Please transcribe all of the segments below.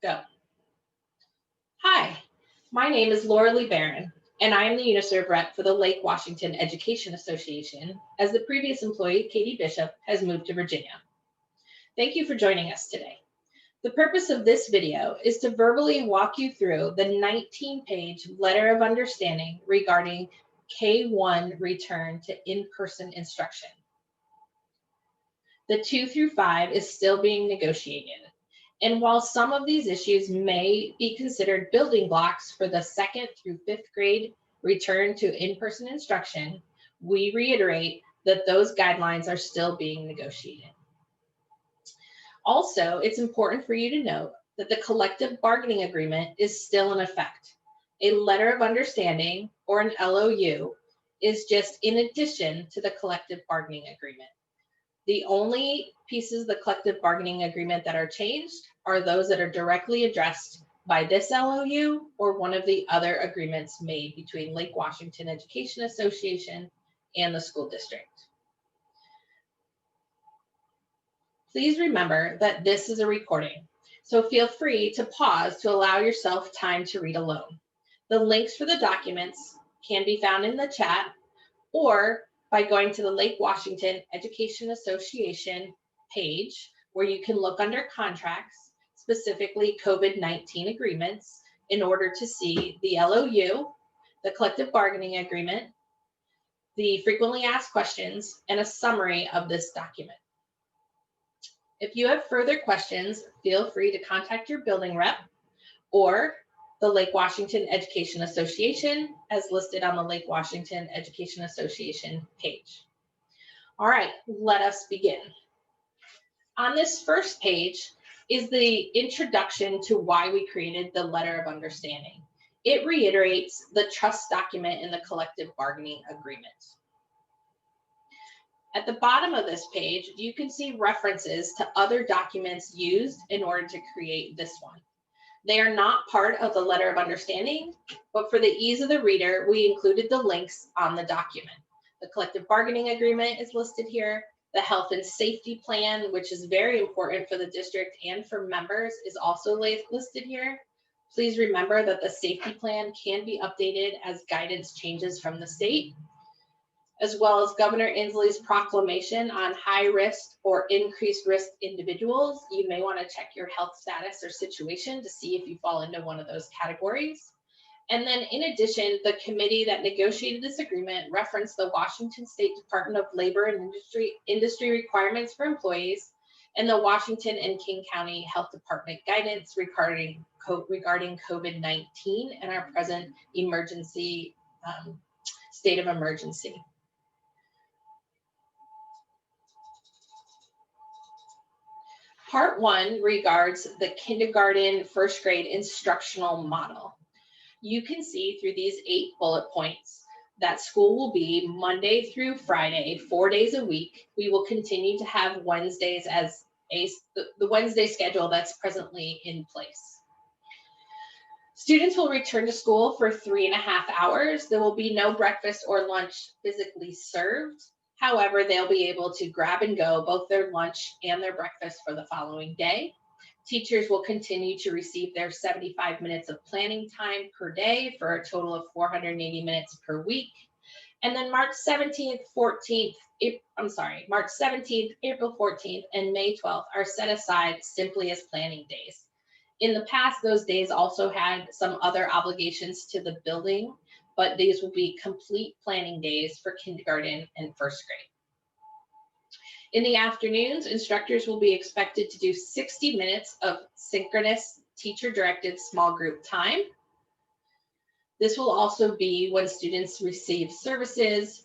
Go. Hi, my name is Laura Lee Barron, and I am the UNISERV rep for the Lake Washington Education Association, as the previous employee, Katie Bishop, has moved to Virginia. Thank you for joining us today. The purpose of this video is to verbally walk you through the 19-page letter of understanding regarding K-1 return to in-person instruction. The 2 through 5 is still being negotiated. And while some of these issues may be considered building blocks for the 2nd through 5th grade return to in-person instruction, we reiterate that those guidelines are still being negotiated. Also, it's important for you to note that the collective bargaining agreement is still in effect. A letter of understanding, or an LOU, is just in addition to the collective bargaining agreement. The only pieces of the collective bargaining agreement that are changed are those that are directly addressed by this LOU or one of the other agreements made between Lake Washington Education Association and the school district. Please remember that this is a recording, so feel free to pause to allow yourself time to read alone. The links for the documents can be found in the chat or by going to the Lake Washington Education Association page, where you can look under contracts, specifically COVID-19 agreements, in order to see the LOU, the collective bargaining agreement, the frequently asked questions, and a summary of this document. If you have further questions, feel free to contact your building rep or the Lake Washington Education Association, as listed on the Lake Washington Education Association page. All right, let us begin. On this first page is the introduction to why we created the letter of understanding. It reiterates the trust document in the collective bargaining agreement. At the bottom of this page, you can see references to other documents used in order to create this one. They are not part of the letter of understanding, but for the ease of the reader, we included the links on the document. The collective bargaining agreement is listed here. The health and safety plan, which is very important for the district and for members, is also listed here. Please remember that the safety plan can be updated as guidance changes from the state, as well as Governor Inslee's proclamation on high risk or increased risk individuals. You may want to check your health status or situation to see if you fall into one of those categories. And then in addition, the committee that negotiated this agreement referenced the Washington State Department of Labor and Industry requirements for employees and the Washington and King County Health Department guidance regarding COVID-19 and our present emergency, state of emergency. Part 1 regards the kindergarten first grade instructional model. You can see through these 8 bullet points that school will be Monday through Friday, 4 days a week. We will continue to have Wednesdays as the Wednesday schedule that's presently in place. Students will return to school for 3.5 hours. There will be no breakfast or lunch physically served. However, they'll be able to grab and go both their lunch and their breakfast for the following day. Teachers will continue to receive their 75 minutes of planning time per day for a total of 480 minutes per week. And then March 17th, April 14th, and May 12th are set aside simply as planning days. In the past, those days also had some other obligations to the building, but these will be complete planning days for kindergarten and first grade. In the afternoons, instructors will be expected to do 60 minutes of synchronous teacher-directed small group time. This will also be when students receive services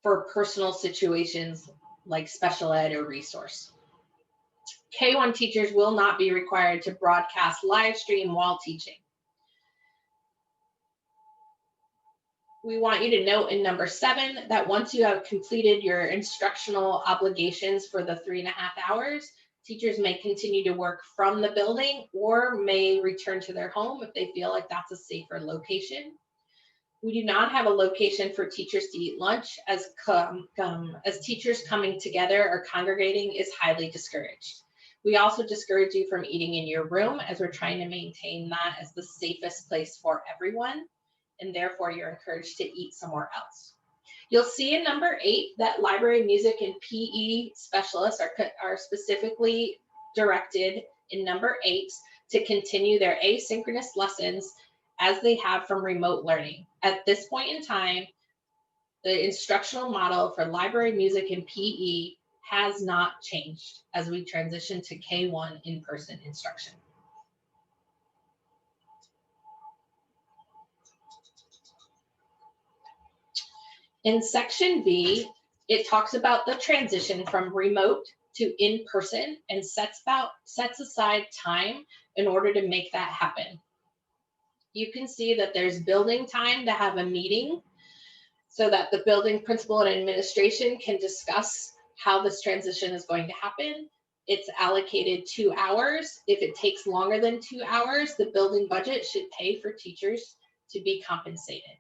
for personal situations like special ed or resource. K-1 teachers will not be required to broadcast live stream while teaching. We want you to note in number 7 that once you have completed your instructional obligations for the 3.5 hours, teachers may continue to work from the building or may return to their home if they feel like that's a safer location. We do not have a location for teachers to eat lunch, as teachers coming together or congregating is highly discouraged. We also discourage you from eating in your room, as we're trying to maintain that as the safest place for everyone, and therefore you're encouraged to eat somewhere else. You'll see in number 8 that library, music, and PE specialists are specifically directed in number 8 to continue their asynchronous lessons as they have from remote learning. At this point in time, the instructional model for library, music, and PE has not changed as we transition to K-1 in-person instruction. In section B, it talks about the transition from remote to in-person and sets aside time in order to make that happen. You can see that there's building time to have a meeting so that the building principal and administration can discuss how this transition is going to happen. It's allocated 2 hours. If it takes longer than 2 hours, the building budget should pay for teachers to be compensated.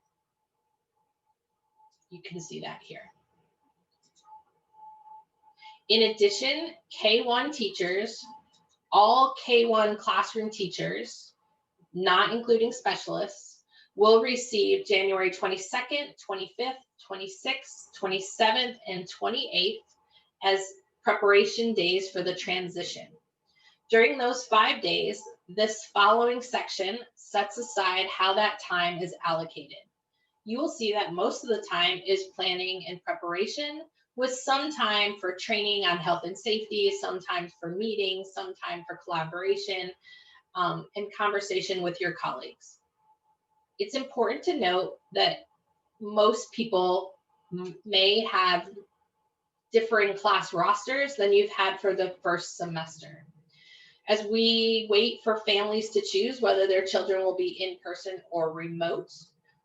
You can see that here. In addition, K-1 teachers, all K-1 classroom teachers, not including specialists, will receive January 22nd, 25th, 26th, 27th, and 28th as preparation days for the transition. During those 5 days, this following section sets aside how that time is allocated. You will see that most of the time is planning and preparation, with some time for training on health and safety, sometimes for meetings, some time for collaboration, and conversation with your colleagues. It's important to note that most people may have differing class rosters than you've had for the first semester. As we wait for families to choose whether their children will be in person or remote,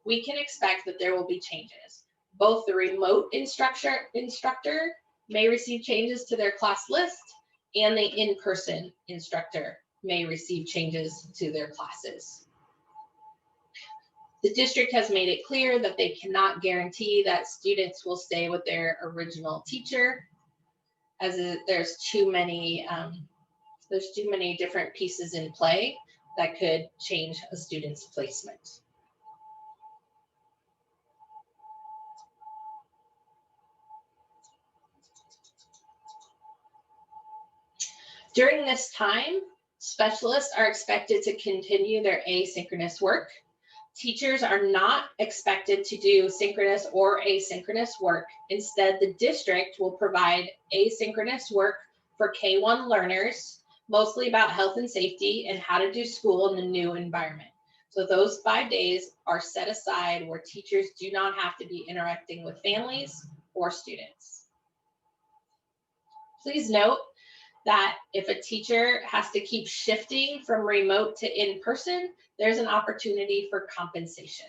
we can expect that there will be changes. Both the remote instructor may receive changes to their class list, and the in-person instructor may receive changes to their classes. The district has made it clear that they cannot guarantee that students will stay with their original teacher, as there's too many different pieces in play that could change a student's placement. During this time, specialists are expected to continue their asynchronous work. Teachers are not expected to do synchronous or asynchronous work. Instead, the district will provide asynchronous work for K-1 learners, mostly about health and safety and how to do school in the new environment. So those 5 days are set aside where teachers do not have to be interacting with families or students. Please note that if a teacher has to keep shifting from remote to in-person, there's an opportunity for compensation.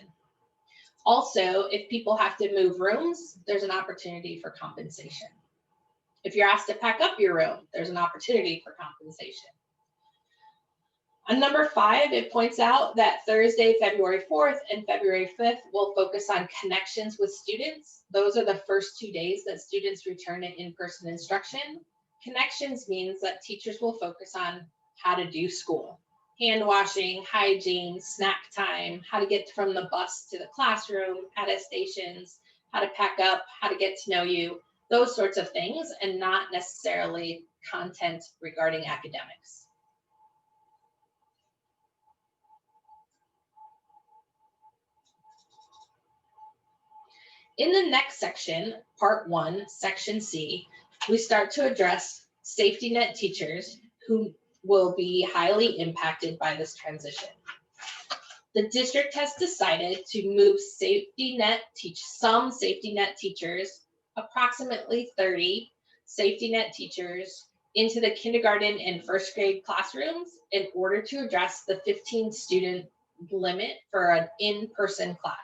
Also, if people have to move rooms, there's an opportunity for compensation. If you're asked to pack up your room, there's an opportunity for compensation. On number 5, it points out that Thursday, February 4th and February 5th will focus on connections with students. Those are the first 2 days that students return to in-person instruction. Connections means that teachers will focus on how to do school. Hand washing, hygiene, snack time, how to get from the bus to the classroom, attestations, how to pack up, how to get to know you, those sorts of things, and not necessarily content regarding academics. In the next section, part 1, section C, we start to address safety net teachers who will be highly impacted by this transition. The district has decided to move some safety net teachers, approximately 30 safety net teachers, into the kindergarten and first grade classrooms in order to address the 15 student limit for an in-person class.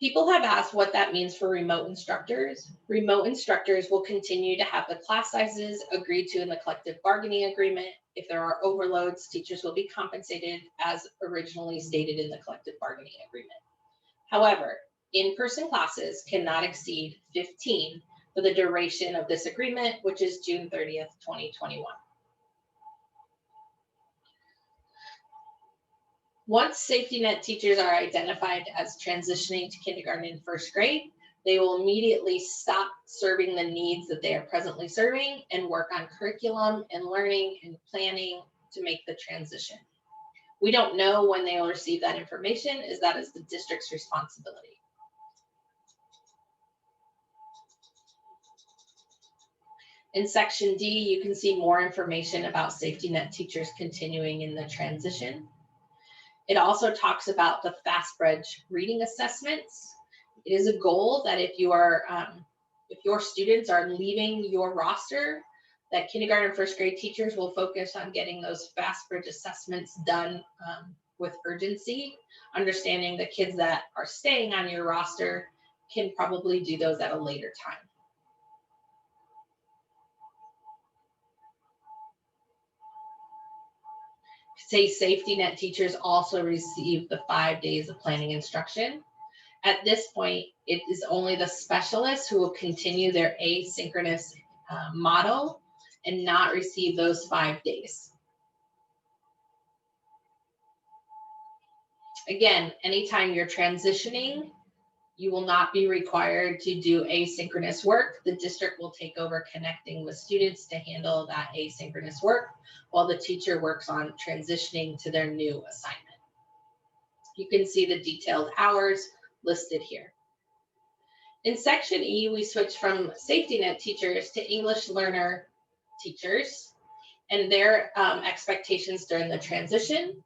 People have asked what that means for remote instructors. Remote instructors will continue to have the class sizes agreed to in the collective bargaining agreement. If there are overloads, teachers will be compensated as originally stated in the collective bargaining agreement. However, in-person classes cannot exceed 15 for the duration of this agreement, which is June 30th, 2021. Once safety net teachers are identified as transitioning to kindergarten and first grade, they will immediately stop serving the needs that they are presently serving and work on curriculum and learning and planning to make the transition. We don't know when they will receive that information, as that is the district's responsibility. In section D, you can see more information about safety net teachers continuing in the transition. It also talks about the FastBridge reading assessments. It is a goal that if your students are leaving your roster, that kindergarten and first grade teachers will focus on getting those FastBridge assessments done with urgency, understanding the kids that are staying on your roster can probably do those at a later time. Say safety net teachers also receive the 5 days of planning instruction. At this point, it is only the specialists who will continue their asynchronous model and not receive those 5 days. Again, anytime you're transitioning, you will not be required to do asynchronous work. The district will take over connecting with students to handle that asynchronous work while the teacher works on transitioning to their new assignment. You can see the detailed hours listed here. In section E, we switch from safety net teachers to English learner teachers and their expectations during the transition.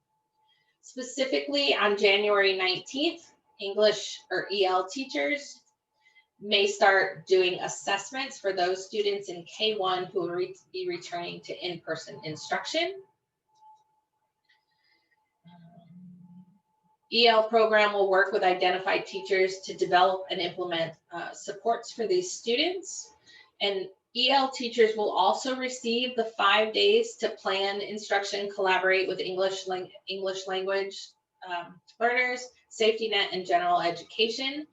Specifically on January 19th, English or EL teachers may start doing assessments for those students in K-1 who will be returning to in-person instruction. EL program will work with identified teachers to develop and implement supports for these students. And EL teachers will also receive the 5 days to plan instruction, collaborate with English language learners, safety net, and general education.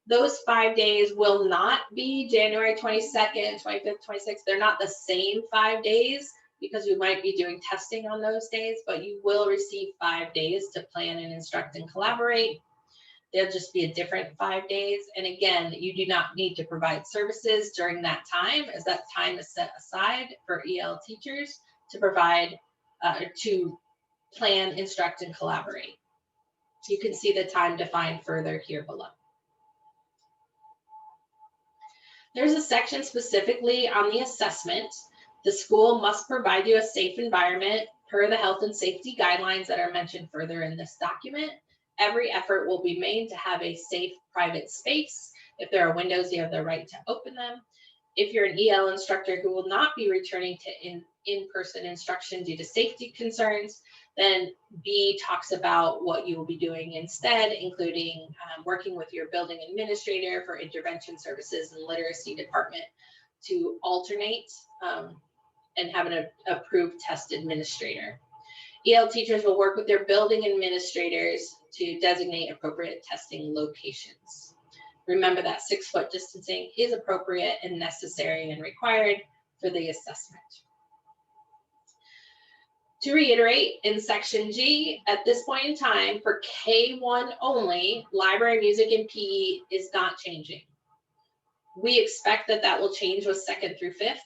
Those 5 days will not be January 22nd, 25th, 26th. They're not the same 5 days because we might be doing testing on those days, but you will receive 5 days to plan and instruct and collaborate. They'll just be a different 5 days. And again, you do not need to provide services during that time, as that time is set aside for EL teachers to provide, to plan, instruct, and collaborate. You can see the time defined further here below. There's a section specifically on the assessment. The school must provide you a safe environment per the health and safety guidelines that are mentioned further in this document. Every effort will be made to have a safe, private space. If there are windows, you have the right to open them. If you're an EL instructor who will not be returning to in-person instruction due to safety concerns, then B talks about what you will be doing instead, including working with your building administrator for intervention services and literacy department to alternate and have an approved test administrator. EL teachers will work with their building administrators to designate appropriate testing locations. Remember that 6-foot distancing is appropriate and necessary and required for the assessment. To reiterate, in section G, at this point in time, for K-1 only, library, music, and PE is not changing. We expect that that will change with 2nd through 5th,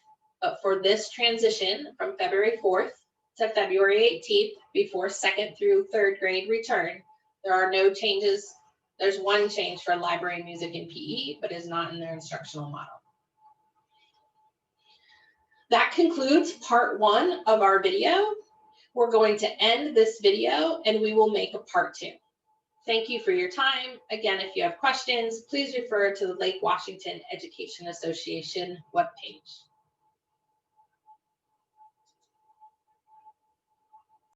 but for this transition from February 4th to February 18th, before 2nd through 3rd grade return, there are no changes. There's one change for library, music, and PE, but is not in their instructional model. That concludes part 1 of our video. We're going to end this video and we will make a part 2. Thank you for your time. Again, if you have questions, please refer to the Lake Washington Education Association webpage.